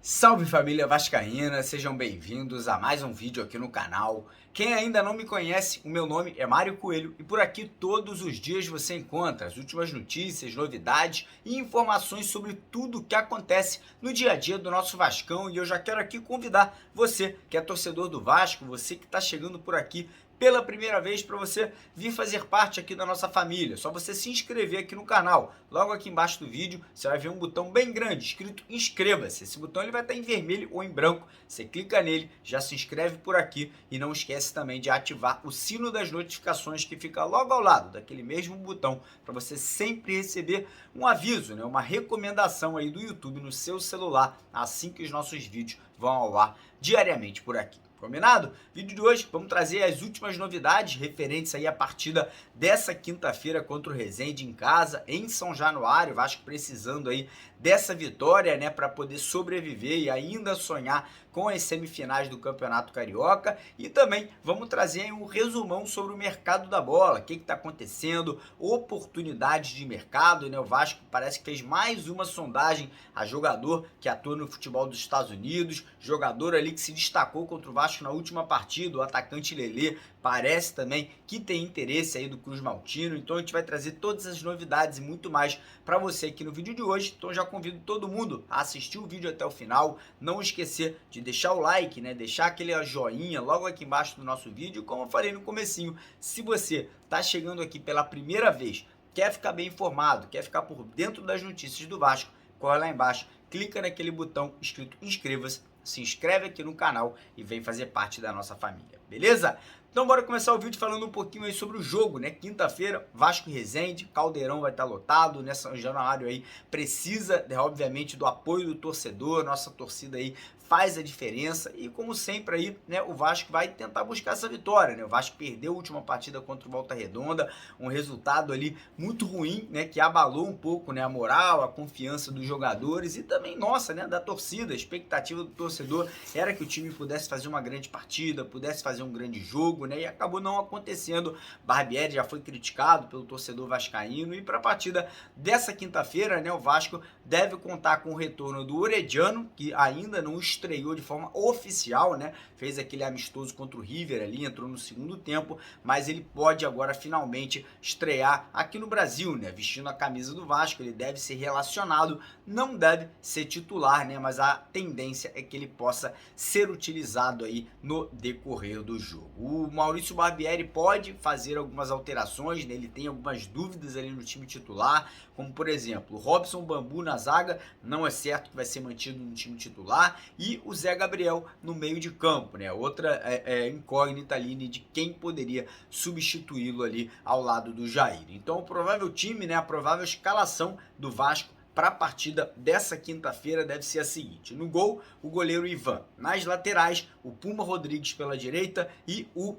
Salve família vascaína, sejam bem-vindos a mais um vídeo aqui no canal. Quem ainda não me conhece, o meu nome é Mário Coelho e por aqui todos os dias você encontra as últimas notícias, novidades e informações sobre tudo o que acontece no dia a dia do nosso Vascão. E eu já quero aqui convidar você que é torcedor do Vasco, você que está chegando por aqui pela primeira vez, para você vir fazer parte aqui da nossa família. Só você se inscrever aqui no canal. Logo aqui embaixo do vídeo você vai ver um botão bem grande escrito inscreva-se. Esse botão ele vai estar em vermelho ou em branco. Você clica nele, já se inscreve por aqui e não esquece também de ativar o sino das notificações que fica logo ao lado daquele mesmo botão, para você sempre receber um aviso, né, uma recomendação aí do YouTube no seu celular assim que os nossos vídeos vão ao ar diariamente por aqui. Combinado? Vídeo de hoje, vamos trazer as últimas novidades referentes aí à partida dessa quinta-feira contra o Resende em casa, em São Januário. Vasco precisando aí dessa vitória, né, para poder sobreviver e ainda sonhar com as semifinais do Campeonato Carioca. E também vamos trazer um resumão sobre o mercado da bola, o que está acontecendo, oportunidades de mercado, né? O Vasco parece que fez mais uma sondagem a jogador que atua no futebol dos Estados Unidos, jogador ali que se destacou contra o Vasco na última partida, o atacante Lelê, parece também que tem interesse aí do Cruz Maltino. Então a gente vai trazer todas as novidades e muito mais para você aqui no vídeo de hoje. Então já convido todo mundo a assistir o vídeo até o final, não esquecer de deixar o like, né, deixar aquele joinha logo aqui embaixo do nosso vídeo. Como eu falei no comecinho, se você está chegando aqui pela primeira vez, quer ficar bem informado, quer ficar por dentro das notícias do Vasco, corre lá embaixo, clica naquele botão escrito inscreva-se, se inscreve aqui no canal e vem fazer parte da nossa família, beleza? Então bora começar o vídeo falando um pouquinho aí sobre o jogo, né? Quinta-feira, Vasco e Resende, Caldeirão vai estar lotado, né? São Januário aí precisa, obviamente, do apoio do torcedor, nossa torcida aí faz a diferença e como sempre aí, né, o Vasco vai tentar buscar essa vitória, né? O Vasco perdeu a última partida contra o Volta Redonda, um resultado ali muito ruim, né, que abalou um pouco, né, a moral, a confiança dos jogadores e também nossa, né, da torcida. A expectativa do torcedor era que o time pudesse fazer uma grande partida, pudesse fazer um grande jogo, né, e acabou não acontecendo. Barbieri já foi criticado pelo torcedor vascaíno e para a partida dessa quinta-feira, né, o Vasco deve contar com o retorno do Orediano, que ainda não estreou de forma oficial, né? Fez aquele amistoso contra o River ali, entrou no segundo tempo, mas ele pode agora finalmente estrear aqui no Brasil, né? Vestindo a camisa do Vasco, ele deve ser relacionado, não deve ser titular, né? Mas a tendência é que ele possa ser utilizado aí no decorrer do jogo. O Maurício Barbieri pode fazer algumas alterações, né? Ele tem algumas dúvidas ali no time titular, como por exemplo, o Robson Bambu na zaga, não é certo que vai ser mantido no time titular, e o Zé Gabriel no meio de campo, né? Outra incógnita ali de quem poderia substituí-lo ali ao lado do Jair. Então o provável time, né, a provável escalação do Vasco para a partida dessa quinta-feira deve ser a seguinte: no gol, o goleiro Ivan, nas laterais, o Puma Rodrigues pela direita e o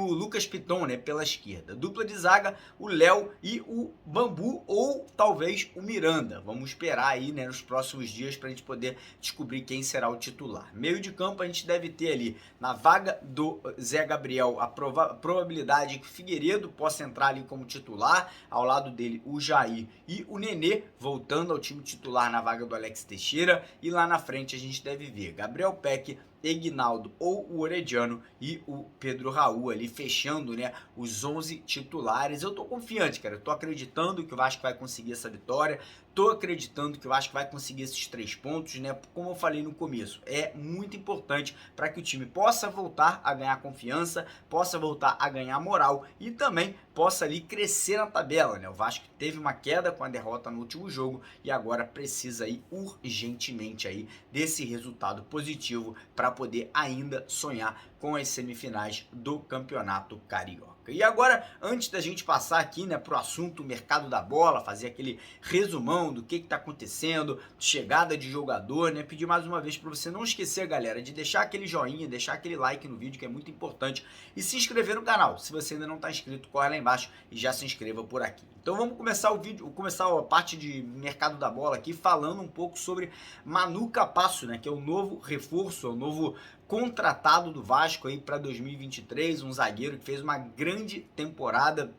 Lucas Piton, né, pela esquerda. Dupla de zaga, o Léo e o Bambu ou talvez o Miranda. Vamos esperar aí, né, nos próximos dias para a gente poder descobrir quem será o titular. Meio de campo a gente deve ter ali na vaga do Zé Gabriel a probabilidade que o Figueiredo possa entrar ali como titular, ao lado dele o Jair e o Nenê voltando ao time titular na vaga do Alex Teixeira, e lá na frente a gente deve ver Gabriel Peck, Egnaldo ou o Orediano e o Pedro Raul ali fechando, né, os 11 titulares. Eu tô confiante, cara, eu tô acreditando que o Vasco vai conseguir essa vitória, tô acreditando que o Vasco vai conseguir esses 3 pontos, né, como eu falei no começo, é muito importante para que o time possa voltar a ganhar confiança, possa voltar a ganhar moral e também possa ali crescer na tabela, né? O Vasco teve uma queda com a derrota no último jogo e agora precisa aí urgentemente aí desse resultado positivo para poder ainda sonhar com as semifinais do Campeonato Carioca. E agora, antes da gente passar aqui, né, para o assunto mercado da bola, fazer aquele resumão do que está acontecendo, chegada de jogador, né, pedir mais uma vez para você não esquecer, galera, de deixar aquele joinha, deixar aquele like no vídeo, que é muito importante, e se inscrever no canal. Se você ainda não está inscrito, corre lá embaixo e já se inscreva por aqui. Então vamos começar o vídeo, começar a parte de mercado da bola aqui, falando um pouco sobre Manu Capasso, né, que é o novo reforço, é o novo contratado do Vasco aí para 2023, um zagueiro que fez uma grande temporada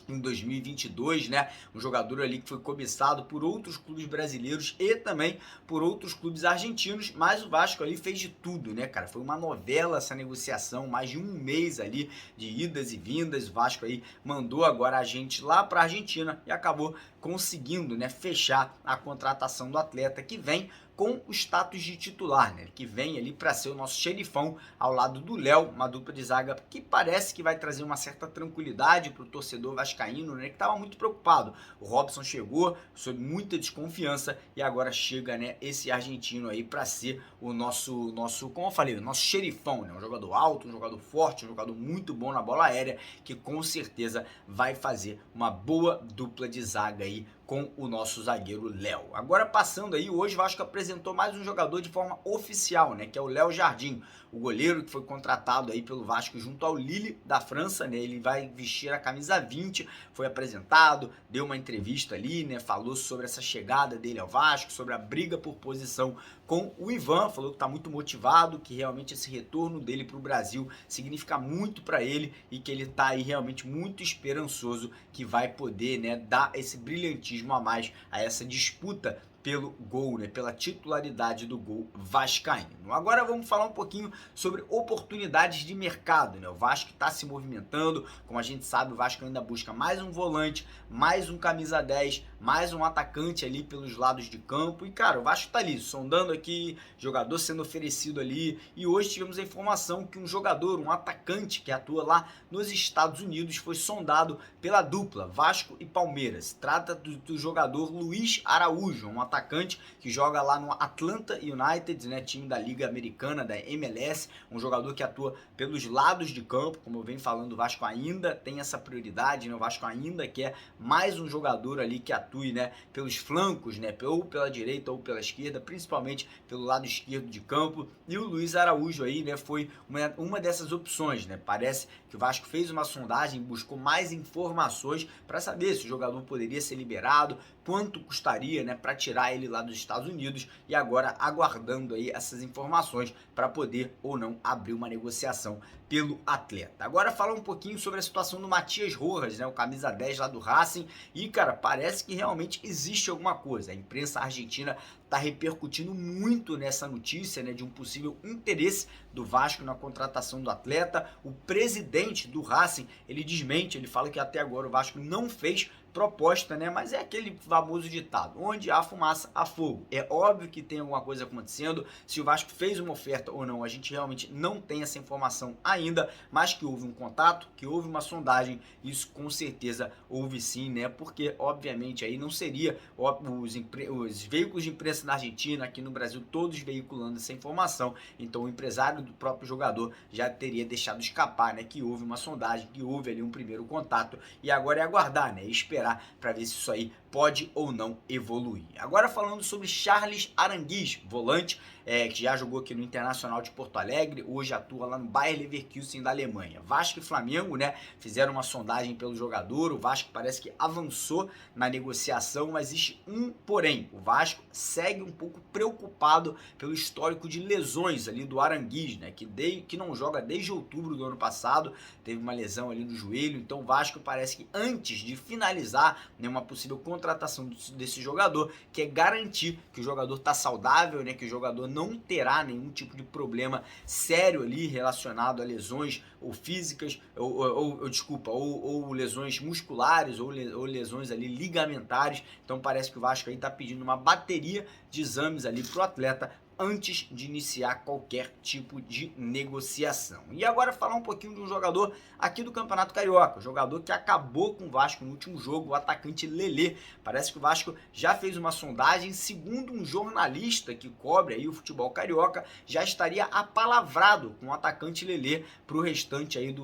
em 2022, né? Um jogador ali que foi cobiçado por outros clubes brasileiros e também por outros clubes argentinos, mas o Vasco ali fez de tudo, né, cara? Foi uma novela essa negociação, mais de um mês ali de idas e vindas. O Vasco aí mandou agora a gente lá para a Argentina e acabou conseguindo, né, fechar a contratação do atleta que vem com o status de titular, né? Que vem ali para ser o nosso xerifão ao lado do Léo, uma dupla de zaga que parece que vai trazer uma certa tranquilidade para o torcedor vascaíno, né? Que estava muito preocupado. O Robson chegou sob muita desconfiança e agora chega, né? Esse argentino aí para ser o nosso, como eu falei, o nosso xerifão, né? Um jogador alto, um jogador forte, um jogador muito bom na bola aérea, que com certeza vai fazer uma boa dupla de zaga aí com o nosso zagueiro Léo. Agora passando aí, hoje o Vasco apresentou mais um jogador de forma oficial, né, que é o Léo Jardim, o goleiro que foi contratado aí pelo Vasco junto ao Lille da França, né, ele vai vestir a camisa 20, foi apresentado, deu uma entrevista ali, né, falou sobre essa chegada dele ao Vasco, sobre a briga por posição com o Ivan, falou que está muito motivado, que realmente esse retorno dele para o Brasil significa muito para ele e que ele está aí realmente muito esperançoso que vai poder, né, dar esse brilhantismo a mais a essa disputa pelo gol, né, pela titularidade do gol vascaíno. Agora vamos falar um pouquinho sobre oportunidades de mercado, né? O Vasco está se movimentando, como a gente sabe, o Vasco ainda busca mais um volante, mais um camisa 10, mais um atacante ali pelos lados de campo e, cara, o Vasco tá ali, sondando aqui, jogador sendo oferecido ali, e hoje tivemos a informação que um jogador, um atacante que atua lá nos Estados Unidos foi sondado pela dupla Vasco e Palmeiras. Trata do jogador Luiz Araújo, um atacante que joga lá no Atlanta United, né, time da Liga Americana, da MLS, um jogador que atua pelos lados de campo, como eu venho falando, o Vasco ainda tem essa prioridade, né, o Vasco ainda quer mais um jogador ali que atue, né, pelos flancos, né, ou pela direita ou pela esquerda, principalmente pelo lado esquerdo de campo, e o Luiz Araújo aí, né, foi uma dessas opções, né, parece que o Vasco fez uma sondagem, buscou mais informações para saber se o jogador poderia ser liberado, quanto custaria, né, para tirar ele lá dos Estados Unidos, e agora aguardando aí essas informações para poder ou não abrir uma negociação pelo atleta. Agora falar um pouquinho sobre a situação do Matias Rojas, né, o camisa 10 lá do Racing, e cara, parece que realmente existe alguma coisa. A imprensa argentina está repercutindo muito nessa notícia, né, de um possível interesse do Vasco na contratação do atleta. O presidente do Racing, ele desmente, ele fala que até agora o Vasco não fez proposta, né? Mas é aquele famoso ditado: onde há fumaça, há fogo. É óbvio que tem alguma coisa acontecendo. Se o Vasco fez uma oferta ou não, a gente realmente não tem essa informação ainda, mas que houve um contato, que houve uma sondagem, isso com certeza houve sim, né? Porque, obviamente, aí não seria os veículos de imprensa na Argentina, aqui no Brasil, todos veiculando essa informação. Então, o empresário do próprio jogador já teria deixado escapar, né? Que houve uma sondagem, que houve ali um primeiro contato, e agora é aguardar, né? Esperar para ver se isso aí pode ou não evoluir. Agora falando sobre Charles Aranguiz, volante, que já jogou aqui no Internacional de Porto Alegre, hoje atua lá no Bayer Leverkusen da Alemanha. Vasco e Flamengo, né, fizeram uma sondagem pelo jogador, o Vasco parece que avançou na negociação, mas existe um porém: o Vasco segue um pouco preocupado pelo histórico de lesões ali do Aranguiz, né, que não joga desde outubro do ano passado, teve uma lesão ali no joelho, então o Vasco parece que antes de finalizar, né, uma possível contratação desse jogador, que é garantir que o jogador está saudável, né, que o jogador não terá nenhum tipo de problema sério ali relacionado a lesões ou físicas, ou lesões musculares, ou lesões ali ligamentares. Então parece que o Vasco aí está pedindo uma bateria de exames ali para o atleta antes de iniciar qualquer tipo de negociação. E agora falar um pouquinho de um jogador aqui do Campeonato Carioca, jogador que acabou com o Vasco no último jogo, o atacante Lelê. Parece que o Vasco já fez uma sondagem, segundo um jornalista que cobre aí o futebol carioca, já estaria apalavrado com o atacante Lelê para o restante aí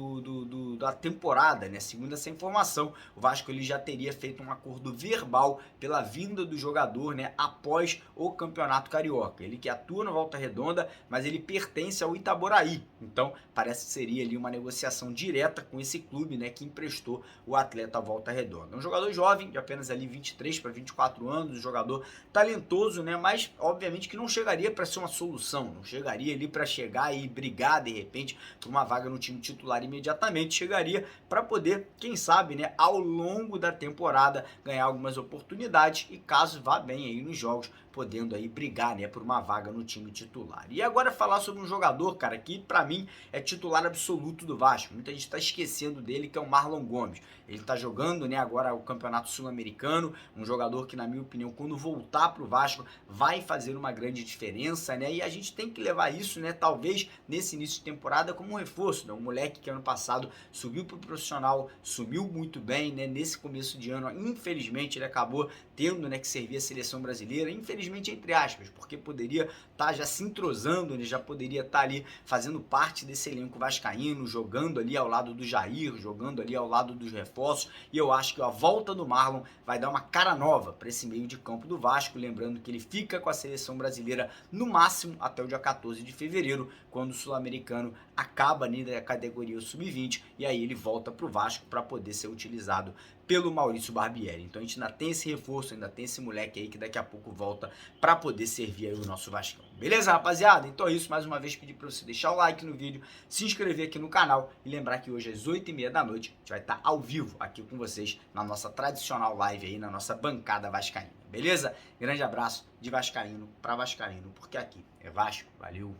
da temporada, né? Segundo essa informação, o Vasco ele já teria feito um acordo verbal pela vinda do jogador, né, após o Campeonato Carioca. Ele que atua no Volta Redonda, mas ele pertence ao Itaboraí. Então, parece que seria ali uma negociação direta com esse clube, né, que emprestou o atleta à Volta Redonda. Um jogador jovem, de apenas ali 23 para 24 anos, um jogador talentoso, né, mas obviamente que não chegaria para ser uma solução, não chegaria ali para chegar e brigar de repente por uma vaga no time titular imediatamente, chegaria para poder, quem sabe, né, ao longo da temporada ganhar algumas oportunidades e caso vá bem aí nos jogos, podendo aí brigar, né, por uma vaga no time titular. E agora falar sobre um jogador, cara, que para mim é titular absoluto do Vasco. Muita gente está esquecendo dele, que é o Marlon Gomes. Ele está jogando, né, agora o Campeonato Sul-Americano, um jogador que, na minha opinião, quando voltar para o Vasco, vai fazer uma grande diferença, né? E a gente tem que levar isso, né, talvez nesse início de temporada como um reforço, né? Um moleque que ano passado subiu para o profissional, subiu muito bem, né? Nesse começo de ano, infelizmente, ele acabou tendo, né, que servir a seleção brasileira, infelizmente entre aspas, porque poderia estar já se entrosando, né, já poderia estar ali fazendo parte desse elenco vascaíno, jogando ali ao lado do Jair, jogando ali ao lado dos reforços, e eu acho que a volta do Marlon vai dar uma cara nova para esse meio de campo do Vasco, lembrando que ele fica com a seleção brasileira no máximo até o dia 14 de fevereiro, quando o sul-americano acaba ali da categoria sub-20, e aí ele volta para o Vasco para poder ser utilizado pelo Maurício Barbieri. Então a gente ainda tem esse reforço, ainda tem esse moleque aí que daqui a pouco volta para poder servir aí o nosso Vascão. Beleza, rapaziada? Então é isso, mais uma vez pedir para você deixar o like no vídeo, se inscrever aqui no canal e lembrar que hoje às 8h30 da noite a gente vai estar ao vivo aqui com vocês na nossa tradicional live aí, na nossa bancada vascaína. Beleza? Grande abraço de vascaíno para vascaíno, porque aqui é Vasco. Valeu!